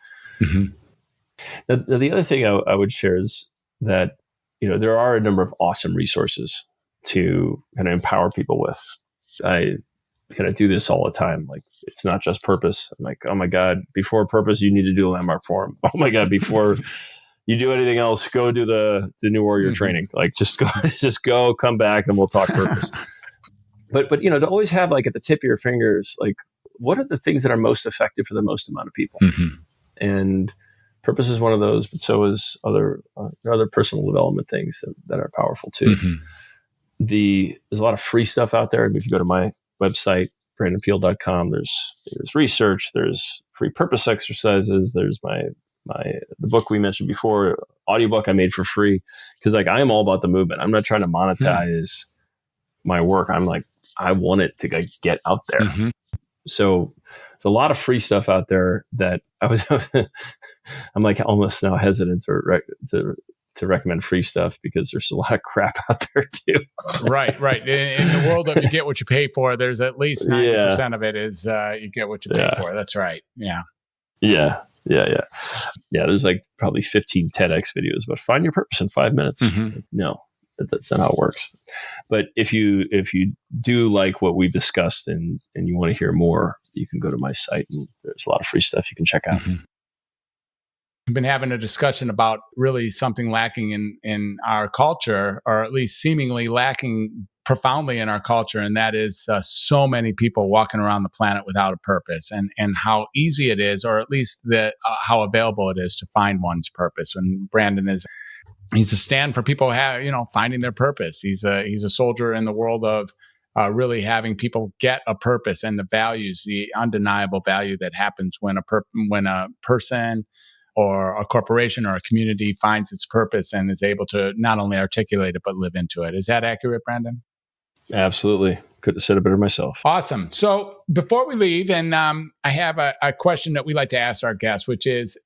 Speaker 3: Now, the other thing I would share is that, there are a number of awesome resources to kind of empower people with. I kind of do this all the time. Like, it's not just purpose. I'm like, oh my God, before purpose, you need to do a landmark forum. Oh my God, before you do anything else, go do the new warrior training. Like, just go, come back, and we'll talk purpose. But to always have, like, at the tip of your fingers, like, what are the things that are most effective for the most amount of people? And purpose is one of those, but so is other personal development things that are powerful too. There's a lot of free stuff out there. If you go to my website, brandonpeele.com, there's research, there's free purpose exercises, there's the book we mentioned before, audiobook I made for free, because, like, I am all about the movement. I'm not trying to monetize my work. I'm like, I want it to get out there. So there's a lot of free stuff out there that I'm like almost now hesitant to recommend free stuff, because there's a lot of crap out there too. Right.
Speaker 2: In the world of you get what you pay for, there's at least 90% of it is you get what you pay for. That's right. Yeah. There's like probably 15 TEDx videos about find your purpose in 5 minutes. No, that's not how it works. But if you do like what we've discussed and you want to hear more, you can go to my site, and there's a lot of free stuff you can check out. We've been having a discussion about really something lacking in our culture, or at least seemingly lacking profoundly in our culture, and that is so many people walking around the planet without a purpose, and how easy it is, or at least how available it is to find one's purpose. And Brandon he's a stand for people finding their purpose. He's a soldier in the world of really having people get a purpose and the values, the undeniable value that happens when a person or a corporation or a community finds its purpose and is able to not only articulate it, but live into it. Is that accurate, Brandon?
Speaker 3: Absolutely. Couldn't have said it better myself.
Speaker 2: Awesome. So before we leave, and I have a question that we like to ask our guests, which is,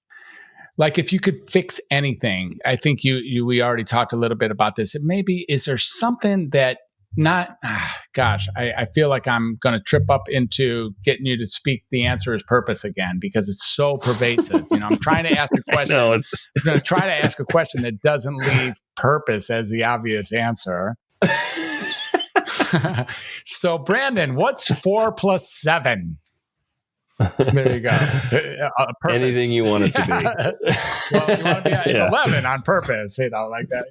Speaker 2: like, if you could fix anything, I think we already talked a little bit about this. Maybe, is there something that I feel like I'm going to trip up into getting you to speak the answer is purpose again, because it's so pervasive. I'm trying to ask a question. I'm going to try to ask a question that doesn't leave purpose as the obvious answer. So, Brandon, what's 4 plus 7? There you go.
Speaker 3: Anything you want it to be.
Speaker 2: Well, you want to be, it's 11 on purpose, like that.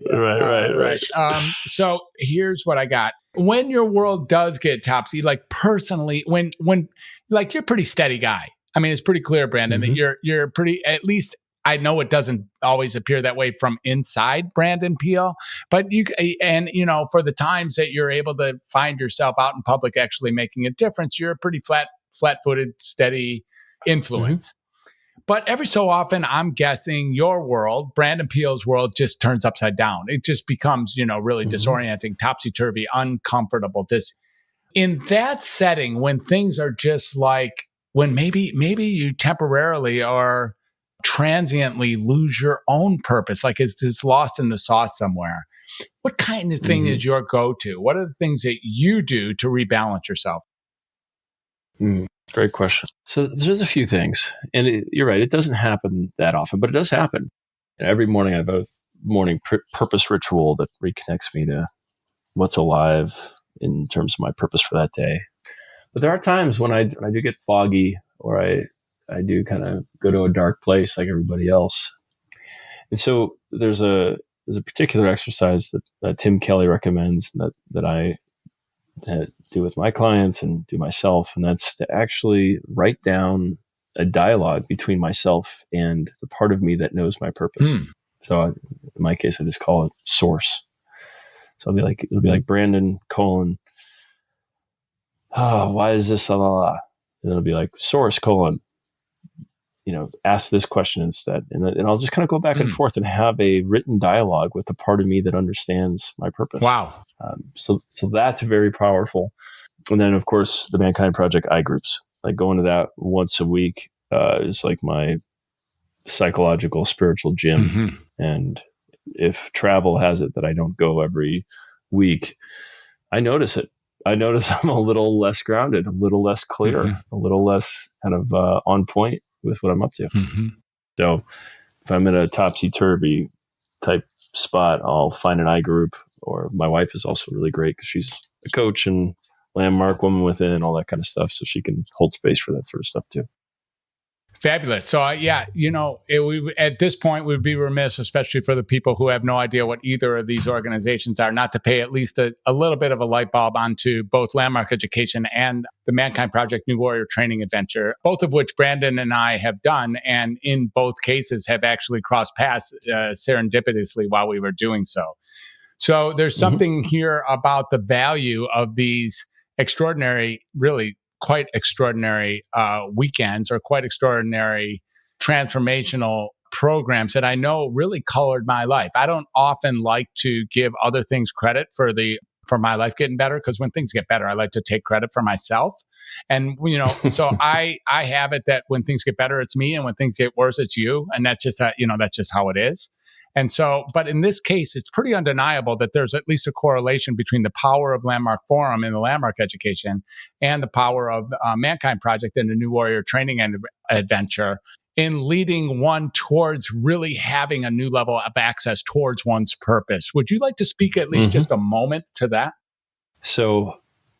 Speaker 3: Right.
Speaker 2: So here's what I got. When your world does get topsy, like personally, when like, you're a pretty steady guy. I mean, it's pretty clear, Brandon, that you're pretty, at least I know it doesn't always appear that way from inside Brandon Peele, but for the times that you're able to find yourself out in public actually making a difference, you're a pretty flat-footed, steady influence. But every so often, I'm guessing your world, Brandon Peele's world, just turns upside down. It just becomes, really disorienting, topsy-turvy, uncomfortable. In that setting, when things are just like, when maybe you temporarily or transiently lose your own purpose, like it's just lost in the sauce somewhere. What kind of thing is your go-to? What are the things that you do to rebalance yourself?
Speaker 3: Great question. So there's a few things, and you're right. It doesn't happen that often, but it does happen. Every morning I have a morning purpose ritual that reconnects me to what's alive in terms of my purpose for that day. But there are times when I do get foggy, or I do kind of go to a dark place like everybody else. And so there's a particular exercise that Tim Kelly recommends that I do with my clients and do myself, and that's to actually write down a dialogue between myself and the part of me that knows my purpose. So in my case, I just call it source. So it'll be like Brandon : why is this ? And it'll be like source : ask this question instead. And I'll just kind of go back and forth and have a written dialogue with the part of me that understands my purpose.
Speaker 2: Wow.
Speaker 3: So that's very powerful. And then, of course, the Mankind Project iGroups. Like, going to that once a week is like my psychological, spiritual gym. And if travel has it that I don't go every week, I notice it. I notice I'm a little less grounded, a little less clear, a little less kind of on point with what I'm up to. So if I'm in a topsy-turvy type spot, I'll find an I group, or my wife is also really great because she's a coach and landmark woman within, all that kind of stuff. So she can hold space for that sort of stuff too.
Speaker 2: Fabulous. So at this point, we'd be remiss, especially for the people who have no idea what either of these organizations are, not to pay at least a little bit of a light bulb onto both Landmark Education and the Mankind Project New Warrior Training Adventure, both of which Brandon and I have done, and in both cases have actually crossed paths serendipitously while we were doing so. So there's something here about the value of these extraordinary, really quite extraordinary weekends or quite extraordinary transformational programs that I know really colored my life. I don't often like to give other things credit for my life getting better, because when things get better, I like to take credit for myself. And, so I have it that when things get better, it's me. And when things get worse, it's you. And that's just how it is. And so, but in this case, it's pretty undeniable that there's at least a correlation between the power of Landmark Forum and the Landmark Education and the power of Mankind Project and the New Warrior Training Adventure in leading one towards really having a new level of access towards one's purpose. Would you like to speak at least just a moment to that?
Speaker 3: So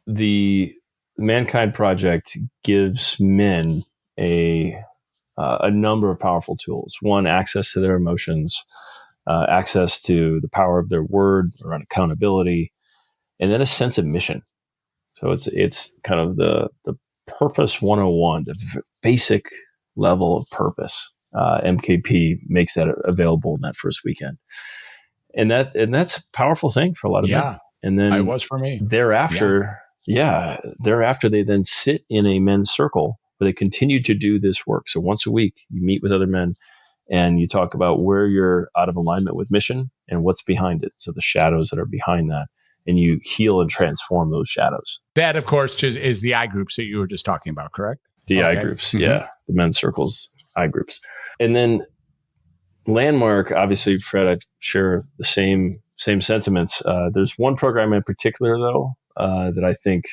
Speaker 3: the Mankind Project gives men a number of powerful tools. One, access to their emotions, access to the power of their word around accountability, and then a sense of mission. So it's kind of the purpose 101, the basic level of purpose. MKP makes that available in that first weekend, and that's a powerful thing for a lot of men. And then
Speaker 2: it was for me.
Speaker 3: Thereafter, they then sit in a men's circle where they continue to do this work. So once a week, you meet with other men and you talk about where you're out of alignment with mission and what's behind it. So the shadows that are behind that, and you heal and transform those shadows.
Speaker 2: That, of course, is the I groups that you were just talking about, correct?
Speaker 3: The I groups, the men's circles, I groups. And then Landmark, obviously, Fred, I share the same sentiments. There's one program in particular, though, that I think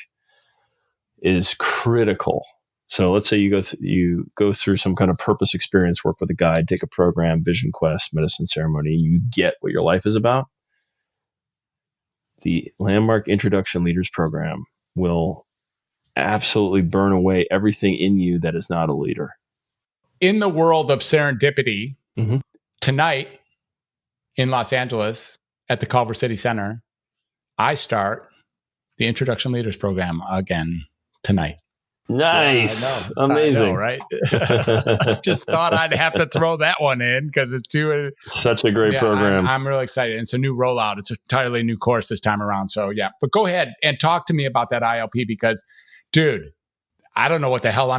Speaker 3: is critical. So let's say you go through some kind of purpose experience, work with a guide, take a program, vision quest, medicine ceremony, you get what your life is about. The Landmark Introduction Leaders Program will absolutely burn away everything in you that is not a leader.
Speaker 2: In the world of serendipity, tonight in Los Angeles at the Culver City Center, I start the Introduction Leaders Program again tonight.
Speaker 3: Nice. Amazing.
Speaker 2: I know, right? Just thought I'd have to throw that one in because it's
Speaker 3: such a great program.
Speaker 2: I'm really excited. It's a new rollout. It's an entirely new course this time around. So but go ahead and talk to me about that ILP because, dude, I don't know what the hell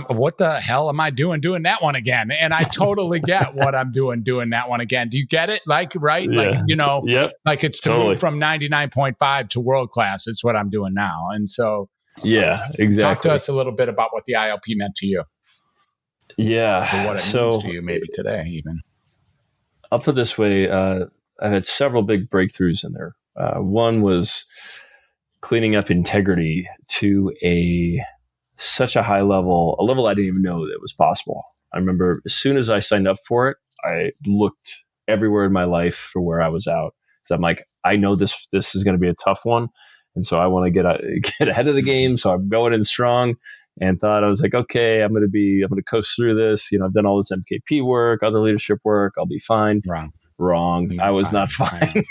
Speaker 2: am I doing that one again? And I totally get what I'm doing that one again. Do you get it? Like, right?
Speaker 3: Yeah.
Speaker 2: Like, like it's to move from 99.5 to world class. It's what I'm doing now. And so,
Speaker 3: yeah, exactly.
Speaker 2: Talk to us a little bit about what the ILP meant to you.
Speaker 3: Yeah.
Speaker 2: Or what it means to you maybe today even.
Speaker 3: I'll put it this way. I've had several big breakthroughs in there. One was cleaning up integrity to such a high level, a level I didn't even know that was possible. I remember as soon as I signed up for it, I looked everywhere in my life for where I was out. So I'm like, I know this is going to be a tough one. And so I want to get ahead of the game. So I'm going in strong and thought I was like, okay, I'm going to coast through this. I've done all this MKP work, other leadership work. I'll be fine. Wrong. I was not fine.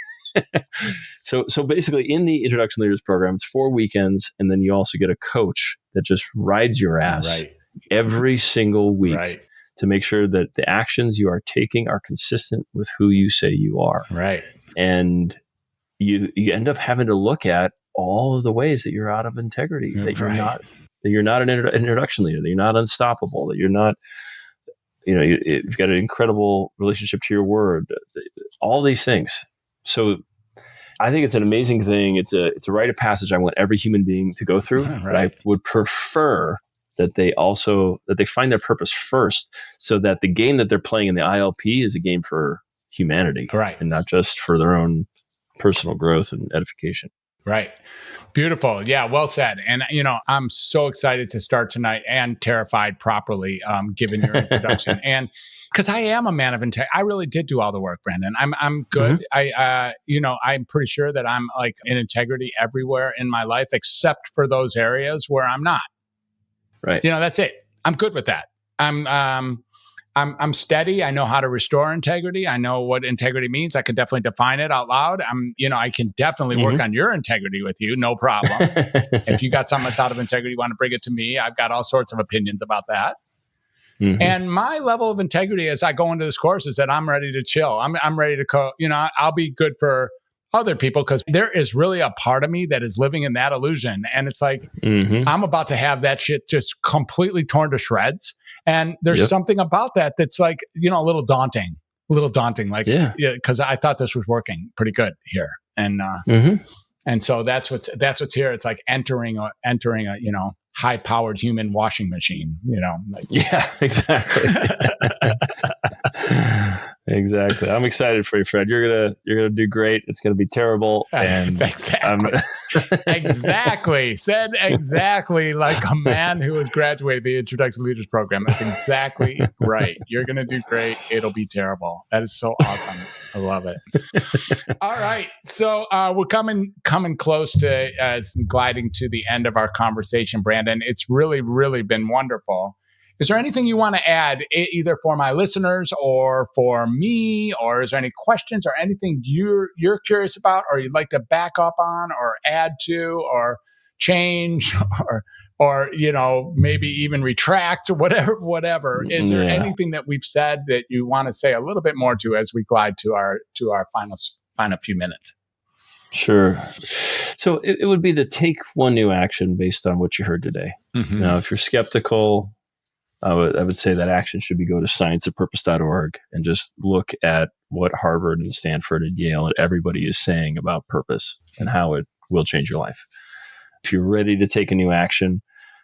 Speaker 3: So basically in the Introduction Leaders Program, it's 4 weekends. And then you also get a coach that just rides your ass every single week to make sure that the actions you are taking are consistent with who you say you are.
Speaker 2: Right.
Speaker 3: And you end up having to look at all of the ways that you're out of integrity, that you're not an introduction leader, that you're not unstoppable, that you're not, you've got an incredible relationship to your word, all these things. So I think it's an amazing thing. It's a rite of passage I want every human being to go through. But I would prefer that they find their purpose first, so that the game that they're playing in the ILP is a game for humanity,
Speaker 2: Right.
Speaker 3: and not just for their own personal growth and edification.
Speaker 2: Right. Beautiful. Yeah, well said. And, I'm so excited to start tonight and terrified properly, given your introduction. And because I am a man of integrity, I really did do all the work, Brandon. I'm good. I'm pretty sure that I'm like in integrity everywhere in my life, except for those areas where I'm not.
Speaker 3: Right.
Speaker 2: That's it. I'm good with that. I'm steady. I know how to restore integrity. I know what integrity means. I can definitely define it out loud. I can definitely work on your integrity with you. No problem. If you got something that's out of integrity, you want to bring it to me. I've got all sorts of opinions about that. And my level of integrity as I go into this course is that I'm ready to chill. I'm ready to go. I'll be good for other people because there is really a part of me that is living in that illusion. And it's like, I'm about to have that shit just completely torn to shreds. And there's something about that that's like, a little daunting, like, because I thought this was working pretty good here. And, and so that's what's here. It's like entering a, high powered human washing machine,
Speaker 3: Yeah, exactly. Exactly. I'm excited for you, Fred. You're gonna do great. It's gonna be terrible. And
Speaker 2: exactly. Said exactly like a man who has graduated the Introduction to Leaders program. That's exactly right. You're gonna do great. It'll be terrible. That is so awesome. I love it. All right. So we're coming close to gliding to the end of our conversation, Brandon. It's really, really been wonderful. Is there anything you want to add, either for my listeners or for me, or is there any questions or anything you're curious about, or you'd like to back up on, or add to, or change, or maybe even retract, or whatever? Is there anything that we've said that you want to say a little bit more to as we glide to our final few minutes?
Speaker 3: Sure. So it would be to take one new action based on what you heard today. Now, if you're skeptical, I would say that action should be go to scienceofpurpose.org and just look at what Harvard and Stanford and Yale and everybody is saying about purpose and how it will change your life. If you're ready to take a new action,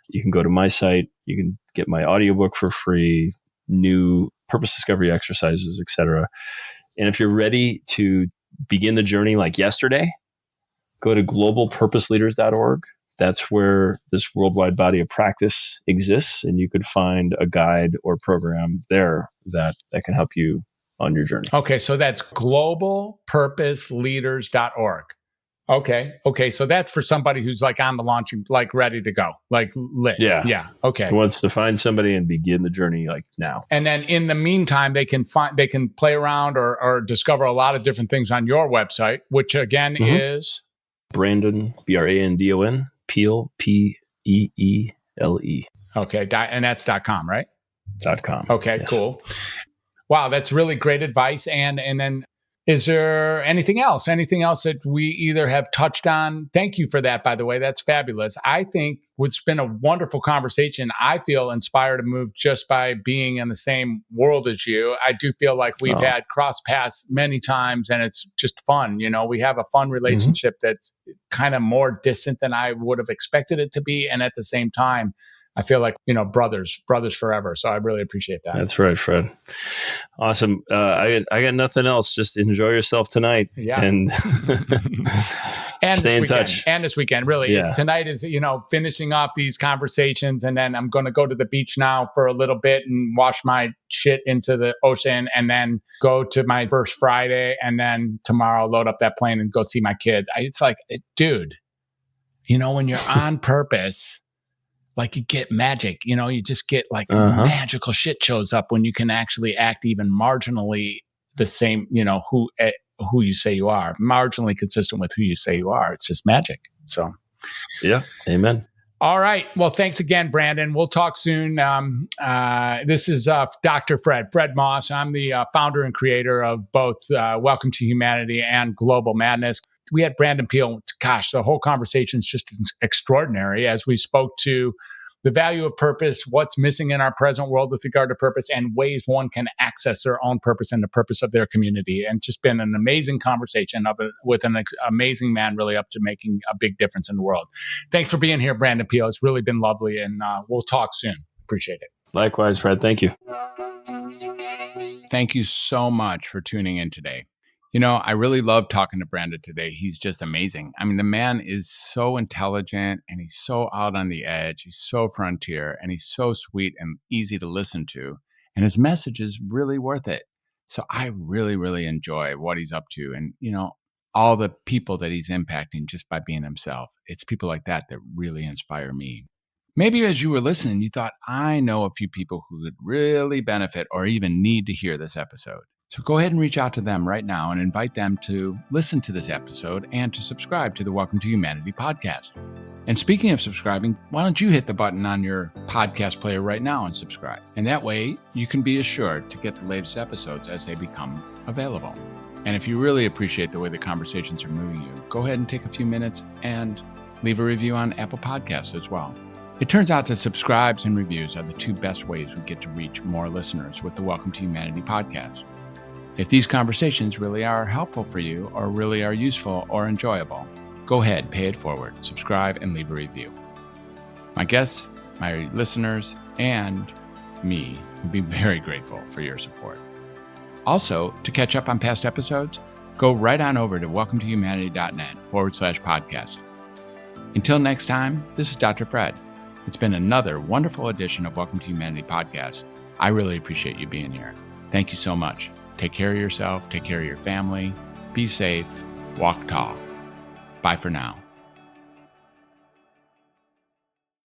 Speaker 3: you can go to my site. You can get my audiobook for free, new purpose discovery exercises, etc. And if you're ready to begin the journey like yesterday, go to globalpurposeleaders.org. That's where this worldwide body of practice exists, and you could find a guide or program there that can help you on your journey.
Speaker 2: Okay, so that's globalpurposeleaders.org. Okay, so that's for somebody who's like on the launch, like ready to go, like lit. Yeah. Okay.
Speaker 3: Who wants to find somebody and begin the journey like now.
Speaker 2: And then in the meantime, they can play around or discover a lot of different things on your website, which again is
Speaker 3: Brandon, Brandon. Peele, Peele.
Speaker 2: Okay, and that's .com, right?
Speaker 3: .com.
Speaker 2: Okay, yes. Cool. Wow, that's really great advice. And then, is there anything else? Anything else that we either have touched on? Thank you for that, by the way. That's fabulous. I think it's been a wonderful conversation. I feel inspired to move just by being in the same world as you. I do feel like we've had cross paths many times, and it's just fun. We have a fun relationship that's kind of more distant than I would have expected it to be. And at the same time, I feel like, brothers forever. So I really appreciate that.
Speaker 3: That's right, Fred. Awesome. I got nothing else. Just enjoy yourself tonight.
Speaker 2: Yeah.
Speaker 3: And stay in touch.
Speaker 2: And this weekend, really. Yeah. Tonight is, finishing off these conversations. And then I'm going to go to the beach now for a little bit and wash my shit into the ocean, and then go to my first Friday. And then tomorrow load up that plane and go see my kids. It's like, dude, when you're on purpose, like you get magic, you just get like magical shit shows up when you can actually act even marginally the same, who you say you are, marginally consistent with who you say you are. It's just magic. So,
Speaker 3: yeah. Amen.
Speaker 2: All right. Well, thanks again, Brandon. We'll talk soon. This is Dr. Fred Moss. I'm the founder and creator of both Welcome to Humanity and Global Madness. We had Brandon Peele. Gosh, the whole conversation is just extraordinary as we spoke to the value of purpose, what's missing in our present world with regard to purpose, and ways one can access their own purpose and the purpose of their community. And just been an amazing conversation with an amazing man, really up to making a big difference in the world. Thanks for being here, Brandon Peele. It's really been lovely, and we'll talk soon. Appreciate it.
Speaker 3: Likewise, Fred. Thank you.
Speaker 2: thank you so much for tuning in today. I really love talking to Brandon today. He's just amazing. I mean, the man is so intelligent and he's so out on the edge. He's so frontier and he's so sweet and easy to listen to. And his message is really worth it. So I really, really enjoy what he's up to and, all the people that he's impacting just by being himself. It's people like that that really inspire me. Maybe as you were listening, you thought, I know a few people who would really benefit or even need to hear this episode. So go ahead and reach out to them right now and invite them to listen to this episode and to subscribe to the Welcome to Humanity podcast. And speaking of subscribing, why don't you hit the button on your podcast player right now and subscribe? And that way you can be assured to get the latest episodes as they become available. And if you really appreciate the way the conversations are moving you, go ahead and take a few minutes and leave a review on Apple Podcasts as well. It turns out that subscribes and reviews are the two best ways we get to reach more listeners with the Welcome to Humanity podcast. If these conversations really are helpful for you or really are useful or enjoyable, go ahead, pay it forward, subscribe, and leave a review. My guests, my listeners, and me would be very grateful for your support. Also, to catch up on past episodes, go right on over to welcometohumanity.net/podcast. Until next time, this is Dr. Fred. It's been another wonderful edition of Welcome to Humanity podcast. I really appreciate you being here. Thank you so much. Take care of yourself, take care of your family, be safe, walk tall. Bye for now.